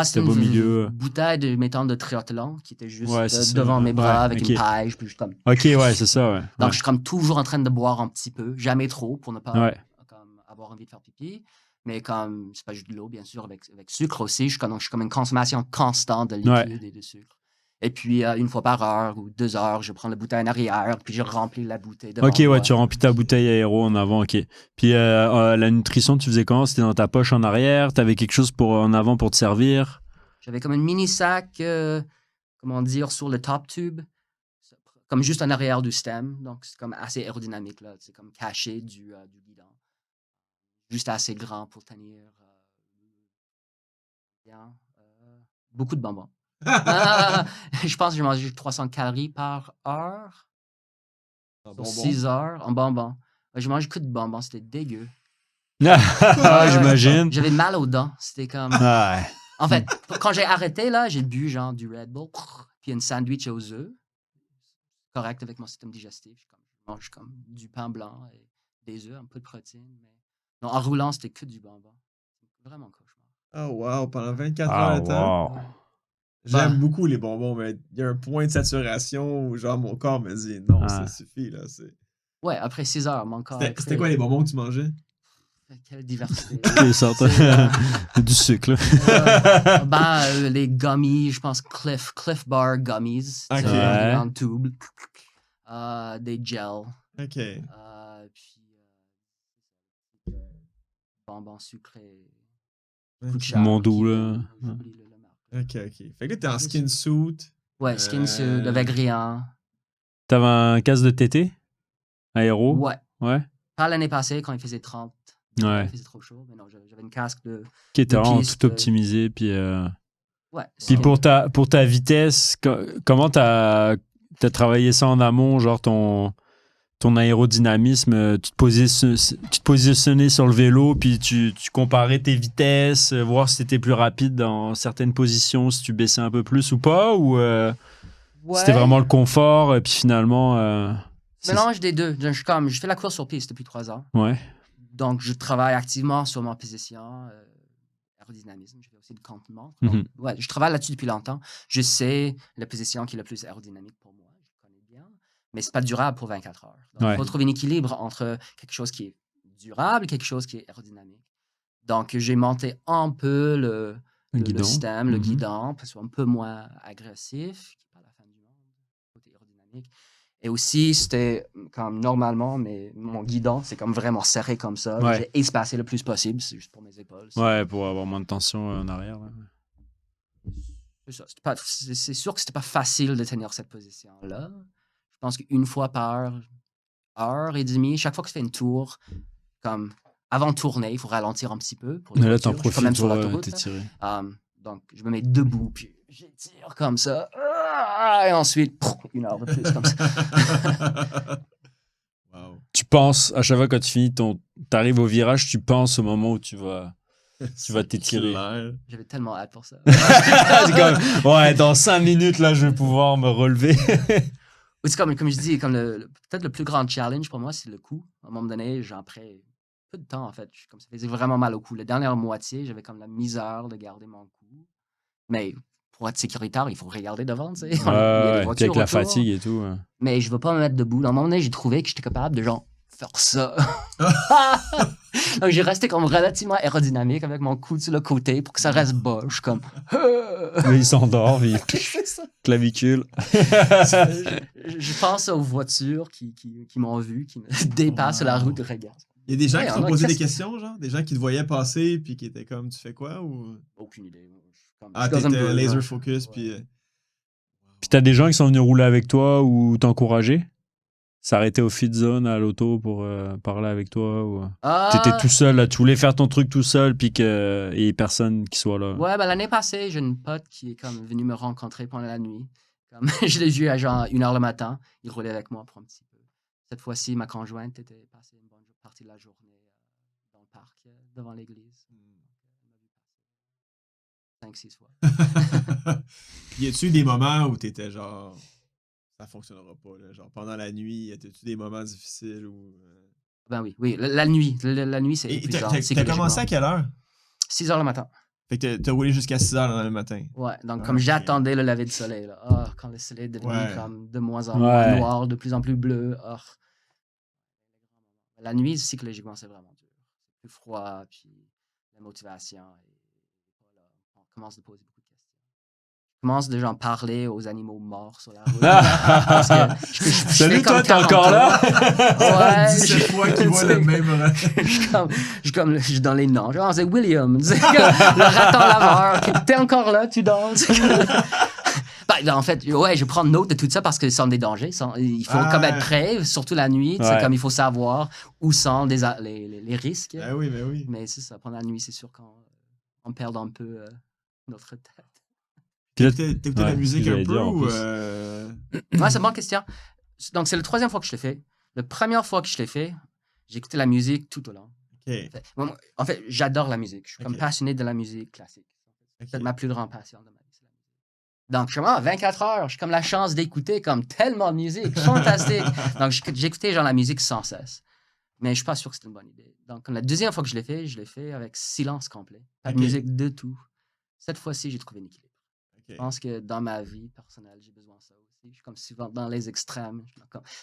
c'était une bouteille de triathlon qui était juste devant mes bras avec une paille. Puis comme... OK, ouais, c'est ça, ouais. Donc, je suis comme toujours en train de boire un petit peu, jamais trop, pour ne pas comme, avoir envie de faire pipi. Mais comme, c'est pas juste de l'eau, bien sûr, avec sucre aussi. Je suis comme une consommation constante de liquide et de sucre. Et puis, une fois par heure ou 2 heures, je prends la bouteille en arrière, puis je remplis la bouteille devant OK, ouais, tu remplis ta bouteille aéro en avant, OK. Puis, la nutrition, tu faisais comment? C'était dans ta poche en arrière? T'avais quelque chose en avant pour te servir? J'avais comme un mini-sac, sur le top tube, comme juste en arrière du stem. Donc, c'est comme assez aérodynamique, là. C'est comme caché du guidon. Juste assez grand pour tenir bien. Beaucoup de bonbons. Je pense que j'ai mangé 300 calories par heure. Sur 6 heures en bonbons. J'ai mangé que de bonbons, c'était dégueu. J'imagine. J'avais mal aux dents. C'était comme. En fait, quand j'ai arrêté, là, j'ai bu genre du Red Bull, puis un sandwich aux œufs. Correct avec mon système digestif. Je mange comme du pain blanc et des œufs, un peu de protéines. Mais... Non, en roulant, c'était que du bonbon. Vraiment cauchemar. Oh wow, pendant 24 heures de temps. Wow. J'aime beaucoup les bonbons, mais il y a un point de saturation où genre mon corps me dit non, ça suffit là. Ouais, après 6 heures, mon corps. C'était quoi les bonbons que tu mangeais? Quelle diversité. Quelle sorte du sucre là. Les gummies, je pense Cliff Bar Gummies. En tube. Des gels. OK. Puis bonbons sucrés. Mon doux, là. OK. Fait que là, t'es en skin suit. Ouais, skin suit, avec rien. T'avais un casque de TT? Aéro? Ouais. Pas l'année passée, quand il faisait 30. Ouais. Il faisait trop chaud, mais non, j'avais une casque de... Qui était vraiment tout optimisé, puis... Ouais. Puis pour ta vitesse, comment t'as travaillé ça en amont, genre ton aérodynamisme, tu te positionnais sur le vélo, puis tu comparais tes vitesses, voir si t'étais plus rapide dans certaines positions, si tu baissais un peu plus ou pas, ou c'était vraiment le confort, et puis finalement... Mélange des deux. Je fais la course sur piste depuis 3 ans. Ouais. Donc, je travaille activement sur ma position, aérodynamisme. Je fais aussi du campement. Ouais, je travaille là-dessus depuis longtemps. Je sais la position qui est la plus aérodynamique pour moi. Je connais bien. Mais c'est pas durable pour 24 heures. Donc, il faut trouver un équilibre entre quelque chose qui est durable et quelque chose qui est aérodynamique. Donc, j'ai monté un peu le système, le guidon, parce que c'est un peu moins agressif, qui est pas la fin du monde, côté aérodynamique. Et aussi, c'était comme normalement, mais mon guidon, c'est comme vraiment serré comme ça. Ouais. J'ai espacé le plus possible, c'est juste pour mes épaules. Ouais, pour avoir moins de tension en arrière. Là. C'est ça. C'est sûr que c'était pas facile de tenir cette position-là. Je pense qu'une fois par heure et demie, chaque fois que je fais une tour, comme avant de tourner, il faut ralentir un petit peu. Mais là, t'en profites pour t'étirer. Donc, je me mets debout, puis j'étire comme ça. Et ensuite, 1 heure de plus, comme ça. Wow. Tu penses, à chaque fois quand tu finis t'arrives au virage, tu penses au moment où tu vas t'étirer. J'avais tellement hâte pour ça. C'est comme, ouais, dans 5 minutes, là, je vais pouvoir me relever. C'est comme je dis, peut-être le plus grand challenge pour moi, c'est le cou. À un moment donné, j'en prends peu de temps, en fait. Comme ça faisait vraiment mal au cou. La dernière moitié, j'avais comme la misère de garder mon cou. Mais pour être sécuritaire, il faut regarder devant, tu sais. Il y a des voitures avec la autour. fatigue et tout. Ouais. Mais je ne veux pas me mettre debout. À un moment donné, j'ai trouvé que j'étais capable de, faire ça. Donc, j'ai resté comme relativement aérodynamique avec mon coude sur le côté pour que ça reste bas. Je suis comme... Mais il s'endort, clavicule. je pense aux voitures qui m'ont vu, qui me dépassent la route de regard. Il y a des gens qui t'ont posé des questions, genre? Des gens qui te voyaient passer puis qui étaient comme, tu fais quoi? Ou... Aucune idée. T'étais laser focus, puis... Puis t'as des gens qui sont venus rouler avec toi ou t'encourager? S'arrêter au feed zone à l'auto pour parler avec toi ou t'étais tout seul là, tu voulais faire ton truc tout seul puis qu'il y ait personne qui soit là. Ouais, l'année passée, j'ai une pote qui est comme venue me rencontrer pendant la nuit. Comme, je l'ai vu à 1h le matin, il roulait avec moi pour un petit peu. Cette fois-ci, ma conjointe était passée une bonne partie de la journée dans le parc, devant l'église. 5-6 fois. Y a-tu des moments où t'étais genre... Ça fonctionnera pas, là. Genre, pendant la nuit, y a-tu des moments difficiles ou... Ben oui. La nuit, c'est épuisant. T'as commencé à quelle heure? 6h le matin. Fait que t'as roulé jusqu'à 6h le matin. Ouais, donc comme j'attendais le lever du soleil, là. Quand le soleil devient comme de moins en moins noir, de plus en plus bleu. La nuit, psychologiquement, c'est vraiment dur. C'est plus froid, puis la motivation. On commence à poser beaucoup de questions. Je commence déjà à parler aux animaux morts sur la route. Parce que salut, toi, t'es encore là? Ouais. 17 fois qu'ils voient le même. Je suis dans les noms. Genre, c'est William. Le raton laveur. T'es encore là, tu danses. En fait, je prends note de tout ça parce que ce sont des dangers. Il faut comme être prêt, surtout la nuit. C'est comme il faut savoir où sont les risques. Ben oui. Mais c'est ça, pendant la nuit, c'est sûr qu'on perd un peu notre tête. T'écoutais la musique un peu ou... Ouais, c'est une bonne question. Donc, c'est la 3e fois que je l'ai fait. La première fois que je l'ai fait, j'écoutais la musique tout au long. Okay. En fait, j'adore la musique. Je suis comme passionné de la musique classique. C'est peut-être ma plus grande passion de ma vie. Donc, je suis à 24 heures. J'ai comme la chance d'écouter comme tellement de musique. Fantastique. Donc, j'écoutais la musique sans cesse. Mais je suis pas sûr que c'était une bonne idée. Donc, comme la 2e fois que je l'ai fait avec silence complet. Pas de musique de tout. Cette fois-ci, j'ai trouvé un équilibre. Je pense que dans ma vie personnelle, j'ai besoin de ça aussi. Je suis comme souvent dans les extrêmes.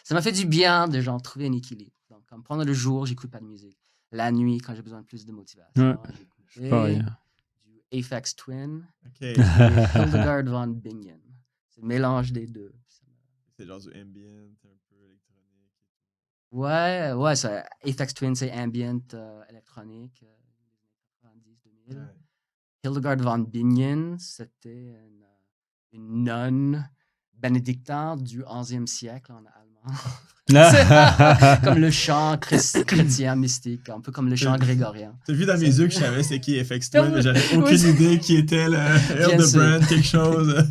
Ça m'a fait du bien de trouver un équilibre. Donc, comme pendant le jour, j'écoute pas de musique. La nuit, quand j'ai besoin de plus de motivation, j'écoute du Aphex Twin et Hildegard von Bingen. C'est le mélange des deux. C'est genre du ambient, un peu électronique. Ouais, ça, Aphex Twin, c'est ambient électronique, 90-2000. Ouais. Hildegard von Bingen, c'était une nonne bénédictine du 11e siècle en allemand. Comme le chant chrétien mystique, un peu comme le chant grégorien. T'as vu dans mes yeux que je savais c'est qui FX Twin, mais j'avais aucune idée qui était le Hildebrand, quelque chose.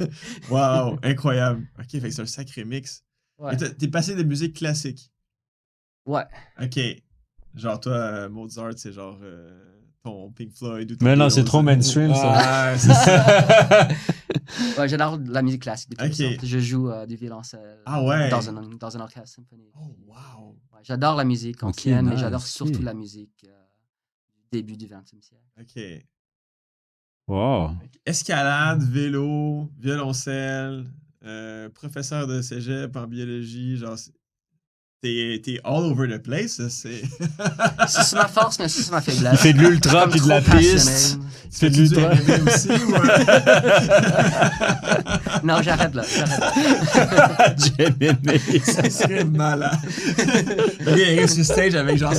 Wow, incroyable. Ok, fait que c'est un sacré mix. Ouais. T'es passé de musique classique. Ouais. Ok. Genre toi, Mozart, c'est genre... ton Pink Floyd ou ton mais non, c'est trop mainstream, ça. C'est ça. Ouais, j'adore la musique classique depuis Je joue du violoncelle dans un orchestre symphonique. Oh, wow. Ouais, j'adore la musique ancienne, mais j'adore surtout la musique du début du 20e siècle. OK. Wow. Escalade, vélo, violoncelle, professeur de cégep en biologie, genre... T'es all over the place, c'est... c'est ma force, mais c'est ma faiblesse. Il fait de l'ultra puis de la piste. Tu fais de l'ultra aussi, ou... Non, j'arrête là. Ça serait malade. Il arrive sur stage avec genre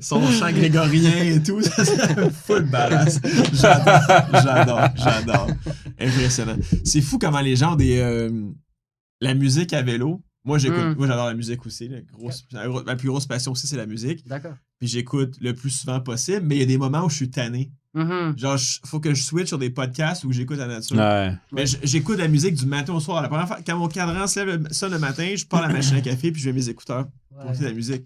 son chant grégorien et tout, ça serait full badass. J'adore. Impressionnant. C'est fou comment les gens ont la musique à vélo. Moi, j'adore la musique aussi. Ma plus grosse passion aussi, c'est la musique. D'accord. Puis j'écoute le plus souvent possible, mais il y a des moments où je suis tanné. Genre, faut que je switch sur des podcasts où j'écoute la nature. Ouais. Mais j'écoute la musique du matin au soir. La première fois, quand mon cadran se lève sonne le matin, je pars à la machine à café puis je mets mes écouteurs pour écouter la musique.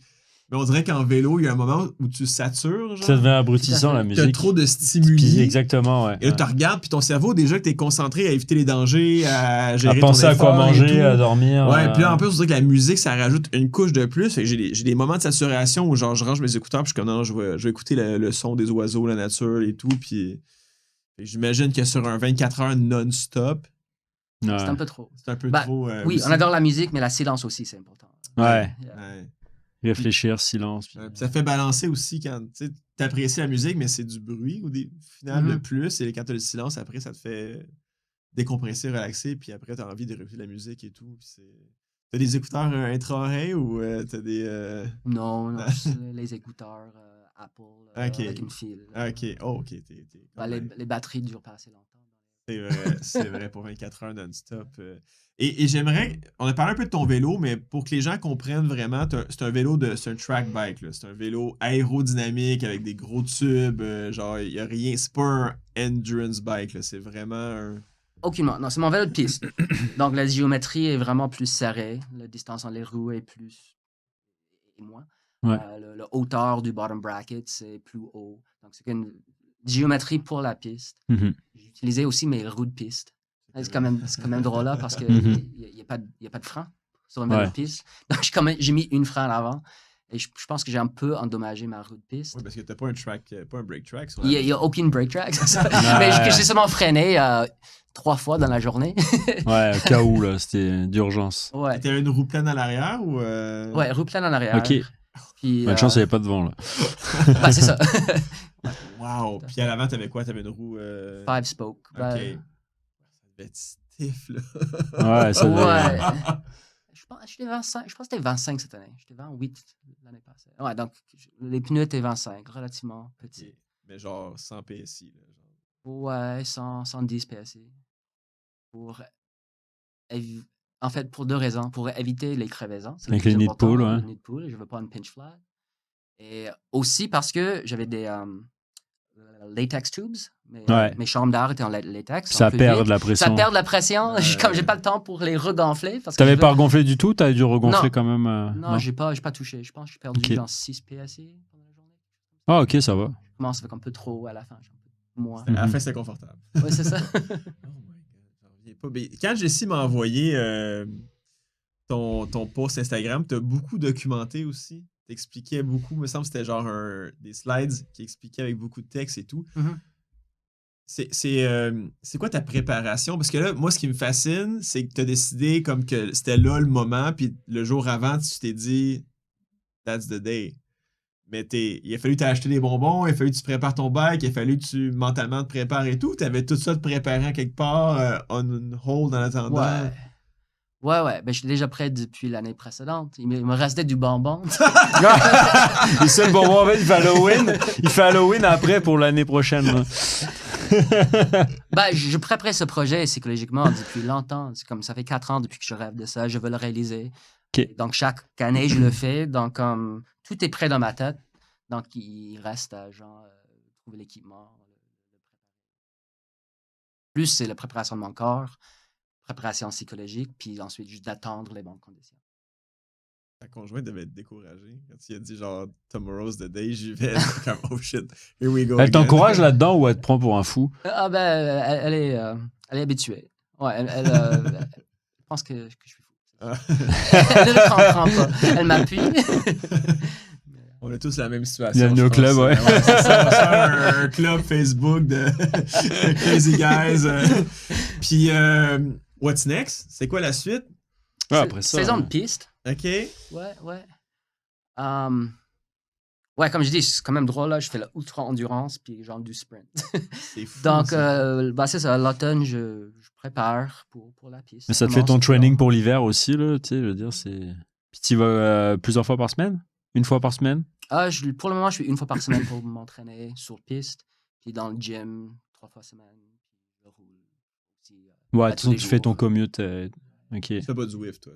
Mais on dirait qu'en vélo, il y a un moment où tu satures. Genre. Ça devient abrutissant, la musique. T'as trop de stimuli. Puis, exactement, ouais. Et là, tu regardes, puis ton cerveau, déjà que t'es concentré à éviter les dangers, à gérer à penser ton à quoi effort manger, et tout. à dormir. Ouais, puis là, en plus, on dirait que la musique, ça rajoute une couche de plus. Fait que j'ai des moments de saturation où, genre, je range mes écouteurs, puis je suis comme, non, je vais écouter le son des oiseaux, la nature et tout. Puis j'imagine que sur un 24 heures non-stop, c'est un peu trop. C'est un peu trop. Oui, aussi. on adore la musique, mais la silence aussi, c'est important. Ouais. Ouais. Réfléchir, silence. Puis... Ça fait balancer aussi quand tu apprécies la musique, mais c'est du bruit au final le plus. Et quand tu as le silence, après, ça te fait décompresser, relaxer. Puis après, tu as envie de réécouter la musique et tout. T'as des écouteurs intra-oreilles ou t'as des. Non, les écouteurs Apple avec une file. Ok, ok. Les batteries durent pas assez longtemps. C'est vrai pour 24 heures non-stop. Et j'aimerais, on a parlé un peu de ton vélo, mais pour que les gens comprennent vraiment, c'est un track bike, là. C'est un vélo aérodynamique avec des gros tubes, genre il y a rien, c'est pas un endurance bike, là. C'est vraiment un... Aucunement, non, c'est mon vélo de piste. Donc la géométrie est vraiment plus serrée, la distance entre les roues est plus et moins. Ouais. La hauteur du bottom bracket c'est plus haut. Donc c'est une géométrie pour la piste. J'ai utilisé aussi mes roues de piste. C'est quand même drôle là parce qu'il n'y a pas de frein sur une vélo de piste. Donc j'ai mis une frein à l'avant et je pense que j'ai un peu endommagé ma roue de piste. Oui, parce que tu n'as pas un brake track. Il n'y a aucune brake track. Mais j'ai seulement freiné 3 fois dans la journée. Ouais, au cas où, là, c'était d'urgence. Ouais. Tu avais une roue pleine à l'arrière ou. Ouais, roue pleine en arrière. Ok. Puis, bonne chance, il n'y avait pas de vent, là. Ben, c'est ça. Wow. Puis à l'avant, tu avais quoi? Tu avais une roue. 5 spoke. Ok. Ça devait être stiff, là. Ouais, ça devait. Ouais. Je pense que c'était 25 cette année. J'étais 28 l'année passée. Ouais, donc les pneus étaient 25, relativement petits. Okay. Mais genre 100 PSI. Là, genre. Ouais, 110 PSI. En fait, pour 2 raisons. Pour éviter les crevaisons. Avec les nids de poule, ouais. Les nids de poule, je veux pas une pinch flat. Et aussi parce que j'avais des latex tubes. Mes chambres d'air étaient en latex. Ça perd de la pression. Ça perd de la pression. Comme j'ai pas le temps pour les regonfler. T'avais pas regonflé du tout? T'avais dû regonfler quand même? Non, j'ai pas touché. Je pense que j'ai perdu genre 6 PSI pendant la journée. Ah, ok, ça va. Je commence avec un peu trop à la fin. Moins. À la fin, c'est confortable. Oui, c'est ça. Oh my God, j'en reviens pas. Mais quand Jessie m'a envoyé ton post Instagram, t'as beaucoup documenté aussi. T'expliquais beaucoup. Il me semble que c'était genre des slides qui expliquaient avec beaucoup de texte et tout. C'est quoi ta préparation? Parce que là, moi, ce qui me fascine, c'est que tu as décidé comme que c'était là le moment, puis le jour avant, tu t'es dit « That's the day ». Mais il a fallu t'acheter des bonbons, il a fallu que tu prépares ton bike, il a fallu que tu mentalement te prépares et tout. Tu avais tout ça de préparant quelque part, on hold en attendant. Ouais. Ben, je suis déjà prêt depuis l'année précédente. Il me restait du bonbon. Le seul bonbon, en fait, il fait Halloween après pour l'année prochaine. Ben, je préparais ce projet psychologiquement depuis longtemps. C'est comme ça fait 4 ans depuis que je rêve de ça. Je veux le réaliser. Okay. Donc, chaque année, je le fais. Donc, tout est prêt dans ma tête. Donc, il reste à trouver l'équipement. Plus, c'est la préparation de mon corps, préparation psychologique, puis ensuite, juste d'attendre les bonnes conditions. Ta conjointe devait être découragée quand tu as dit genre Tomorrow's the day, j'y vais. Comme oh shit, here we go. Elle t'encourage là-dedans ou elle te prend pour un fou? Ah ben, elle est habituée. Ouais, elle pense que je suis fou. Elle ne le comprend pas. Elle m'appuie. On a tous la même situation. Bienvenue au club, ouais. C'est ça, on va faire un club Facebook de Crazy Guys. Puis, what's next? C'est quoi la suite? Ouais, après ça. Saison de piste. OK. Ouais. Ouais, comme je dis, c'est quand même drôle, là. Je fais l'ultra endurance puis genre du sprint. C'est fou. Donc, c'est ça. L'automne, je prépare pour la piste. Mais ça te fait ton training pour l'hiver aussi, là. Tu sais, je veux dire, c'est. Puis tu y vas plusieurs fois par semaine? Une fois par semaine? Pour le moment, je suis 1 fois par semaine pour m'entraîner sur piste. Puis dans le gym, 3 fois par semaine. Je roule aussi. Ouais, de toute façon, tu fais ton commute. OK. Tu fais pas du Zwift, toi?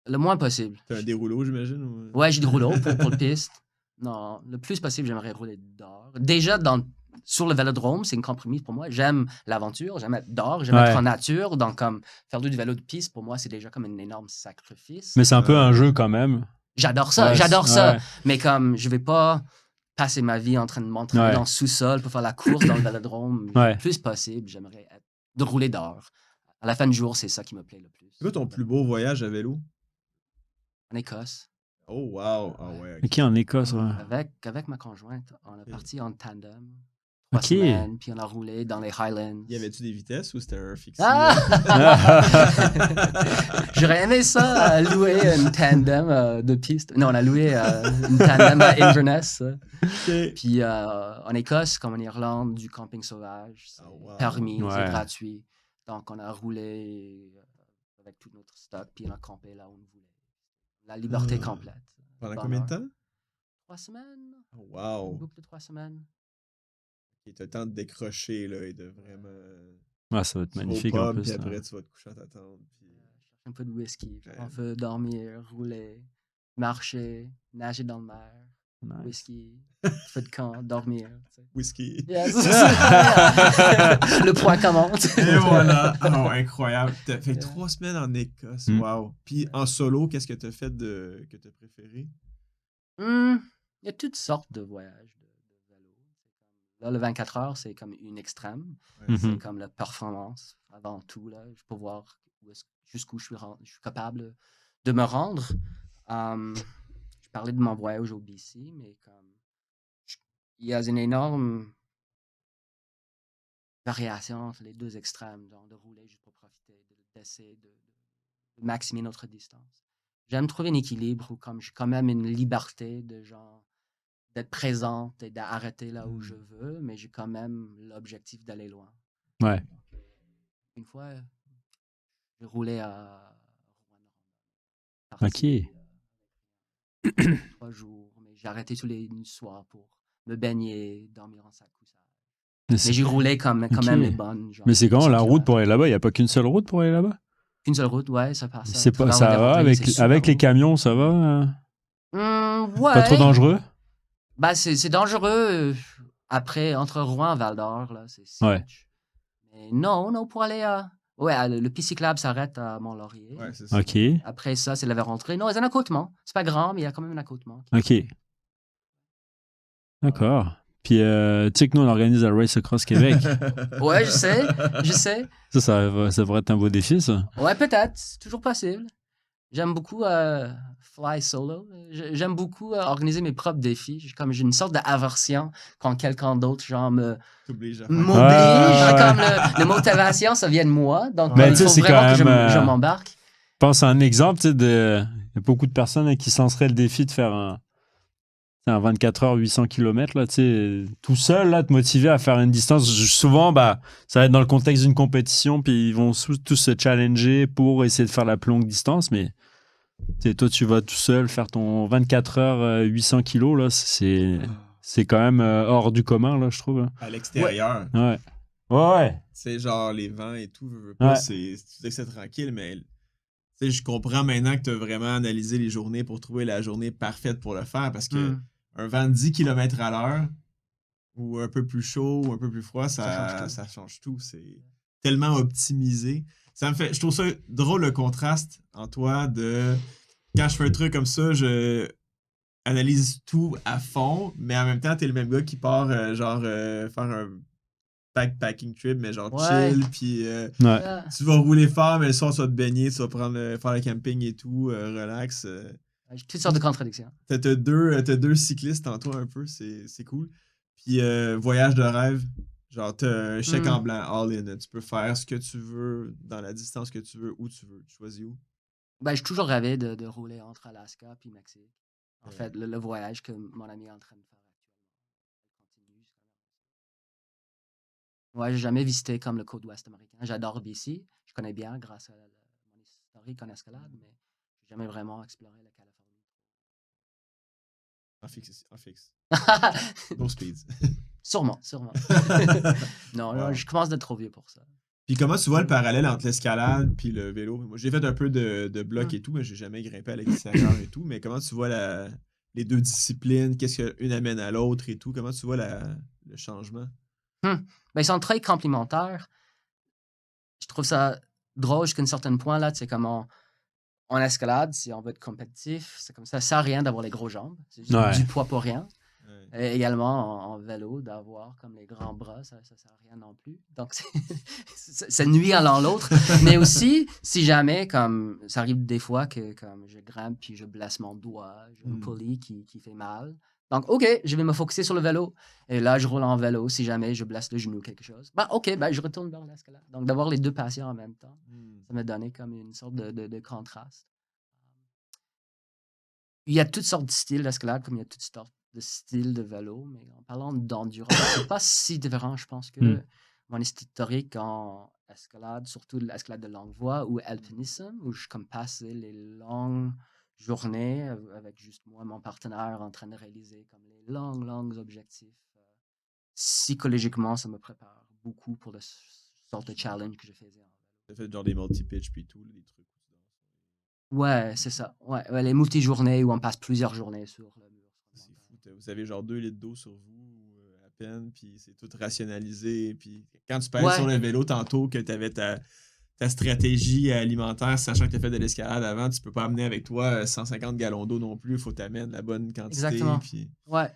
Le moins possible. T'as un dérouleau, j'imagine? Ou... Ouais, j'ai des rouleaux pour le piste. Non, le plus possible, j'aimerais rouler dehors. Déjà, sur le vélodrome, c'est une compromis pour moi. J'aime l'aventure, j'aime être dehors, j'aime être en nature. Donc, comme faire du vélo de piste, pour moi, c'est déjà comme un énorme sacrifice. Mais c'est un peu un jeu quand même. J'adore ça, Mais comme je vais pas passer ma vie en train de m'entraîner dans le sous-sol pour faire la course dans le vélodrome, le plus possible, j'aimerais de rouler dehors. À la fin du jour, c'est ça qui me plaît le plus. C'est quoi ton plus beau voyage à vélo? En Écosse. Oh, wow! Ah ouais, OK, en Écosse, ouais. Avec ma conjointe, on est parti en tandem. 3 semaines, puis on a roulé dans les Highlands. Y avait-tu des vitesses ou c'était un fixe? J'aurais aimé ça, louer une tandem de piste. Non, on a loué une tandem à Inverness. Puis en Écosse, comme en Irlande, du camping sauvage. C'est permis, c'est gratuit. Donc, on a roulé avec tout notre stock, puis on a campé là où on voulait. La liberté complète. Pendant combien de temps? 3 semaines. Oh, wow! Une boucle de 3 semaines. Et tu as le temps de décrocher là, et de vraiment. Ah, ça va être magnifique en plus. Puis après, tu vas te coucher à ta tente. Puis... chercher un peu de whisky. On peut dormir, rouler, marcher, nager dans le mer. Nice. Whisky, feu de camp, dormir. T'sais. Whisky. Yes. Le point commente. Et voilà. Oh, incroyable. Tu as fait 3 semaines en Écosse. Wow. Puis en solo, qu'est-ce que tu as fait que tu as préféré? Il y a toutes sortes de voyages de vélo. Là, le 24 heures, c'est comme une extrême. C'est comme la performance avant tout, là, pour voir jusqu'où je suis capable de me rendre. Je parlais de mon voyage au BC, mais comme il y a une énorme variation entre les deux extrêmes, donc de rouler juste pour profiter, d'essayer de maximiser notre distance. J'aime trouver un équilibre où comme j'ai quand même une liberté de genre d'être présente et d'arrêter là où je veux, mais j'ai quand même l'objectif d'aller loin. Ouais. Donc, une fois, j'ai roulé à Rouen. OK. 3 jours, mais j'ai arrêté tous les soirs pour me baigner, dormir en sac couchage. Mais j'ai roulé quand même les bonnes. Genre, mais c'est comment la route pour aller là-bas? Il n'y a pas qu'une seule route pour aller là-bas? Une seule route, ouais, ça passe. Ça va avec les camions, ça va? Ouais. Pas trop dangereux? Bah, c'est dangereux. Après, entre Rouen et Val-d'Or, là, c'est Sitch. Mais non, pour aller à... Ouais, le piste cyclable s'arrête à Mont-Laurier. Ouais, c'est ça. OK. Après ça, c'est la rentrée. Non, il y a un accotement. C'est pas grand, mais il y a quand même un accotement. OK. D'accord. Puis, tu sais que nous, on organise la Race Across Québec. Ouais, je sais. Ça devrait être un beau défi, ça. Ouais, peut-être. C'est toujours possible. J'aime beaucoup fly solo. J'aime beaucoup organiser mes propres défis. J'ai une sorte d'aversion quand quelqu'un d'autre, genre, m'oblige. Comme la motivation, ça vient de moi. Donc, il faut vraiment que je m'embarque. Je pense à un exemple, tu sais, il y a beaucoup de personnes qui se lanceraient le défi de faire un 24 heures, 800 km, là, tu sais, tout seul, là, te motiver à faire une distance. Souvent, ça va être dans le contexte d'une compétition, puis ils vont tous se challenger pour essayer de faire la plus longue distance, mais toi, tu vas tout seul faire ton 24 heures, 800 kilos, là, c'est quand même hors du commun, là, je trouve. À l'extérieur. Ouais. C'est genre les vents et tout, tu sais que c'est tranquille, mais je comprends maintenant que tu as vraiment analysé les journées pour trouver la journée parfaite pour le faire, parce que un vent de 10 km à l'heure ou un peu plus chaud ou un peu plus froid, ça change tout. C'est tellement optimisé. Je trouve ça drôle le contraste en toi de quand je fais un truc comme ça, je analyse tout à fond, mais en même temps, t'es le même gars qui part faire un backpacking trip, mais genre chill, puis tu vas rouler fort, mais le soir, tu vas te baigner, tu vas faire le camping et tout, relax. J'ai toutes sortes de contradictions. T'as deux cyclistes en toi un peu, c'est cool. Puis voyage de rêve, genre t'as un chèque en blanc, all in. Tu peux faire ce que tu veux, dans la distance que tu veux, où tu veux. Tu choisis où? J'ai toujours rêvé de rouler entre Alaska et Mexique. En fait, le voyage que mon ami est en train de faire actuellement. Ouais, j'ai jamais visité comme le côte ouest américain. J'adore BC. Je connais bien grâce à mon historique en escalade, mais j'ai jamais vraiment exploré la Californie. En fixe. No speeds. Sûrement. Non, je commence d'être trop vieux pour ça. Puis comment tu vois le parallèle entre l'escalade puis le vélo? Moi, j'ai fait un peu de bloc et tout, mais j'ai jamais grimpé à l'extérieur et tout. Mais comment tu vois les deux disciplines? Qu'est-ce qu'une amène à l'autre et tout? Comment tu vois le changement? Ils sont très complémentaires. Je trouve ça drôle jusqu'à un certain point, là, c'est comme en escalade, si on veut être compétitif, c'est comme ça sert à rien d'avoir les gros jambes. C'est juste du poids pour rien. Et également, en vélo, d'avoir comme les grands bras, ça sert à rien non plus. Donc, ça nuit à l'un l'autre. Mais aussi, si jamais, comme ça arrive des fois que comme je grimpe puis je blesse mon doigt, j'ai une poulie qui fait mal. Donc, OK, je vais me focusser sur le vélo. Et là, je roule en vélo si jamais je blesse le genou ou quelque chose. OK, je retourne vers l'escalade. Donc, d'avoir les deux passions en même temps, ça m'a donné comme une sorte de contraste. Il y a toutes sortes de styles d'escalade, comme il y a toutes sortes de styles de vélo. Mais en parlant d'endurance, c'est pas si différent, je pense, que mon historique en escalade, surtout l'escalade de longue voie ou alpinisme, où je comme passais les longues journée avec juste moi, mon partenaire, en train de réaliser comme les longs objectifs. Psychologiquement, ça me prépare beaucoup pour le sorte de challenge que je faisais. Tu as fait genre des multi-pitch puis tout, des trucs. Ouais, c'est ça. Ouais, les multi-journées où on passe plusieurs journées sur le mur. C'est fou. Vous avez genre 2 litres d'eau sur vous à peine, puis c'est tout rationalisé. Puis quand tu pèses sur le vélo tantôt, que tu avais ta stratégie alimentaire, sachant que tu as fait de l'escalade avant, tu peux pas amener avec toi 150 gallons d'eau non plus. Il faut t'amener la bonne quantité. Exactement. Puis... Ouais.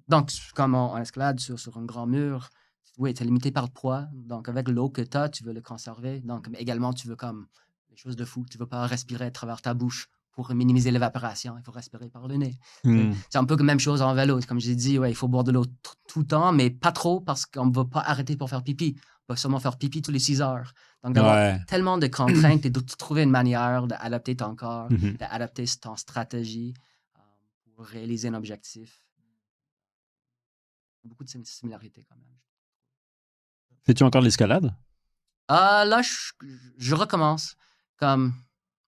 Donc, comme en escalade sur un grand mur, oui, tu es limité par le poids. Donc, avec l'eau que tu as, tu veux le conserver. Donc, également, tu veux comme des choses de fou. Tu veux pas respirer à travers ta bouche pour minimiser l'évaporation. Il faut respirer par le nez. C'est un peu la même chose en vélo. Comme j'ai dit, il faut boire de l'eau tout le temps, mais pas trop parce qu'on ne va pas arrêter pour faire pipi. On va seulement faire pipi tous les 6 heures. Donc, d'avoir tellement de contraintes et de trouver une manière d'adapter ton corps, d'adapter ton stratégie pour réaliser un objectif. Beaucoup de similarités quand même. Fais-tu encore de l'escalade? Là, je recommence. Comme,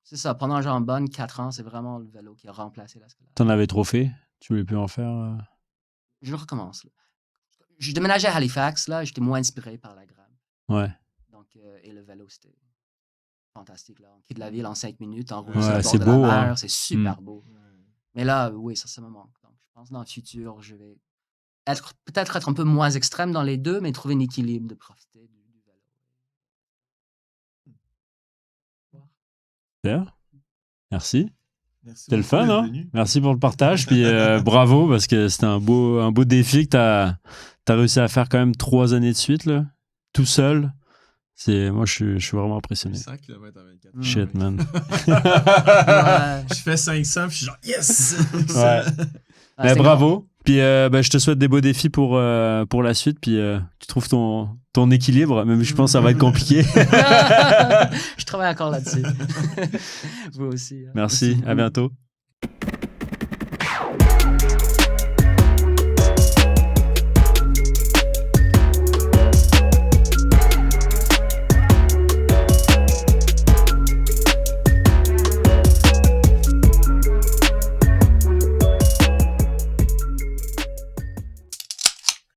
c'est ça, pendant genre bonne 4 ans, c'est vraiment le vélo qui a remplacé l'escalade. T'en avais trop fait? Tu voulais plus en faire? Je recommence. Là. Je déménageais à Halifax, là, j'étais moins inspiré par la grimpe. Ouais. Donc, et le vélo, c'était fantastique. Là. On quitte la ville en 5 minutes, en route sur le bord c'est de beau, la mer, hein. c'est super beau. Mais là, oui, ça me manque. Donc, je pense que dans le futur, je vais peut-être être un peu moins extrême dans les deux, mais trouver un équilibre de profiter du vélo. Super. Merci. C'était le fun, hein? Merci pour le partage. Puis bravo, parce que c'était un beau défi que t'as réussi à faire quand même 3 années de suite, là, tout seul. Moi, je suis vraiment impressionné. 100 km en 24 Shit, man. Je fais 500, puis je suis genre, yes! Mais bravo. Puis je te souhaite des beaux défis pour la suite. Puis tu trouves ton équilibre. Même je pense que ça va être compliqué. Je travaille encore là-dessus. Vous aussi. Hein. Merci. À bientôt.